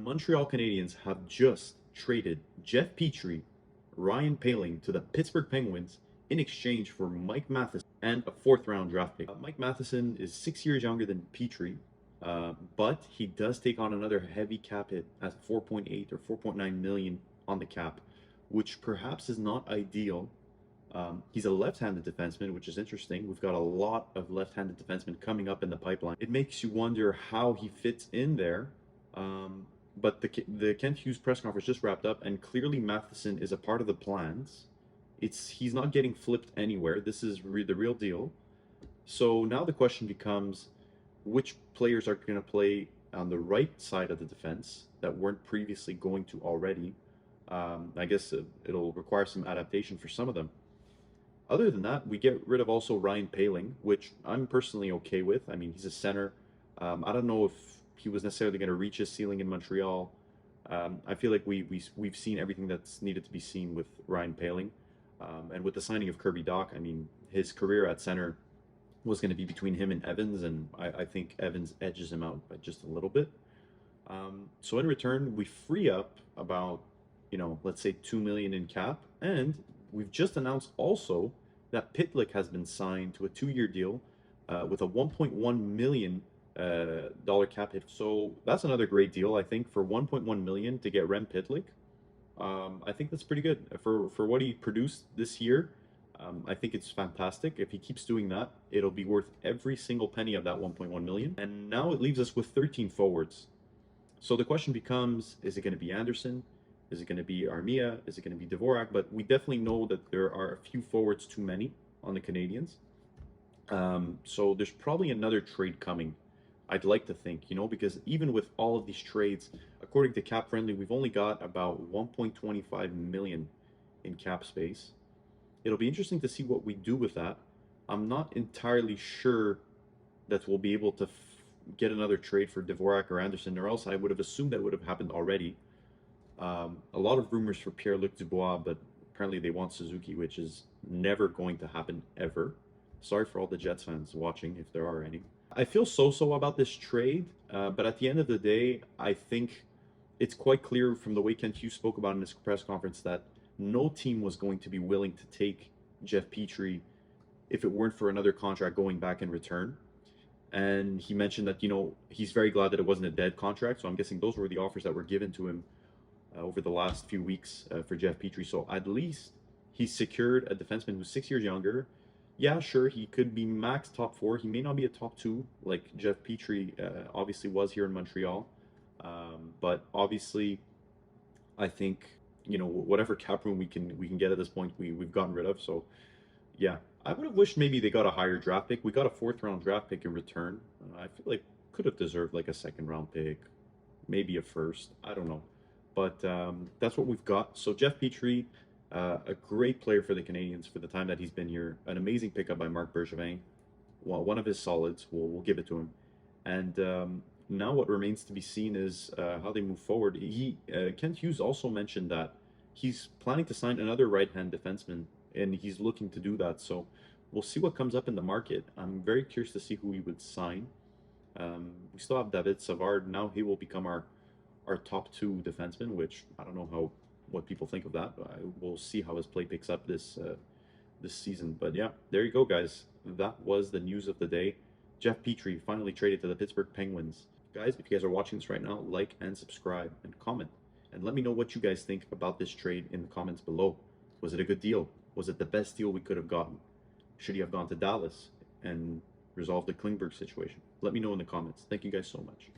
Montreal Canadiens have just traded Jeff Petry, Ryan Poehling to the Pittsburgh Penguins in exchange for Mike Matheson and a fourth-round draft pick. Mike Matheson is 6 years younger than Petry, but he does take on another heavy cap hit at 4.8 or 4.9 million on the cap, which perhaps is not ideal. He's a left-handed defenseman, which is interesting. We've got a lot of left-handed defensemen coming up in the pipeline. It makes you wonder how he fits in there. But the Kent Hughes press conference just wrapped up, and clearly Matheson is a part of the plans. He's not getting flipped anywhere. This is the real deal. So now the question becomes, which players are going to play on the right side of the defense that weren't previously going to already? I guess it'll require some adaptation for some of them. Other than that, we get rid of also Ryan Poehling, which I'm personally okay with. I mean, he's a center. I don't know if he was necessarily going to reach his ceiling in Montreal. I feel like we've seen everything that's needed to be seen with Ryan Poehling. And with the signing of Kirby Dach, I mean, his career at center was going to be between him and Evans, and I think Evans edges him out by just a little bit. So in return, we free up about, let's say $2 million in cap, and we've just announced also that Pitlick has been signed to a 2-year deal with a $1.1 million dollar cap hit. So that's another great deal, I think, for $1.1 million to get Rem Pitlick. I think that's pretty good for what he produced this year. I think it's fantastic. If he keeps doing that, it'll be worth every single penny of that $1.1 million. And now it leaves us with 13 forwards. So the question becomes, is it going to be Anderson? Is it going to be Armia? Is it going to be Dvorak? But we definitely know that there are a few forwards too many on the Canadiens. So there's probably another trade coming, I'd like to think, because even with all of these trades, according to Cap Friendly, we've only got about 1.25 million in cap space. It'll be interesting to see what we do with that. I'm not entirely sure that we'll be able to get another trade for Dvorak or Anderson, or else I would have assumed that would have happened already. A lot of rumors for Pierre-Luc Dubois, but apparently they want Suzuki, which is never going to happen ever. Sorry for all the Jets fans watching, if there are any. I feel so-so about this trade, but at the end of the day, I think it's quite clear from the way Kent Hughes spoke about in his press conference that no team was going to be willing to take Jeff Petry if it weren't for another contract going back in return. And he mentioned that, he's very glad that it wasn't a dead contract, so I'm guessing those were the offers that were given to him over the last few weeks for Jeff Petry. So at least he's secured a defenseman who's 6 years younger. Yeah, sure, he could be max top 4. He may not be a top 2 like Jeff Petry obviously was here in Montreal. But obviously, I think, whatever cap room we can get at this point, we've gotten rid of. So yeah, I would have wished maybe they got a higher draft pick. We got a 4th-round draft pick in return. I feel like could have deserved like a 2nd-round pick, maybe a 1st. I don't know. But that's what we've got. So Jeff Petry, a great player for the Canadiens for the time that he's been here. An amazing pickup by Marc Bergevin. Well, one of his solids. We'll give it to him. And now what remains to be seen is how they move forward. Kent Hughes also mentioned that he's planning to sign another right-hand defenseman, and he's looking to do that. So we'll see what comes up in the market. I'm very curious to see who he would sign. We still have David Savard. Now he will become our top 2 defenseman, which I don't know what people think of that. But we'll see how his play picks up this season. But yeah, there you go, guys. That was the news of the day. Jeff Petry finally traded to the Pittsburgh Penguins. Guys, if you guys are watching this right now, like and subscribe and comment. And let me know what you guys think about this trade in the comments below. Was it a good deal? Was it the best deal we could have gotten? Should he have gone to Dallas and resolved the Klingberg situation? Let me know in the comments. Thank you guys so much.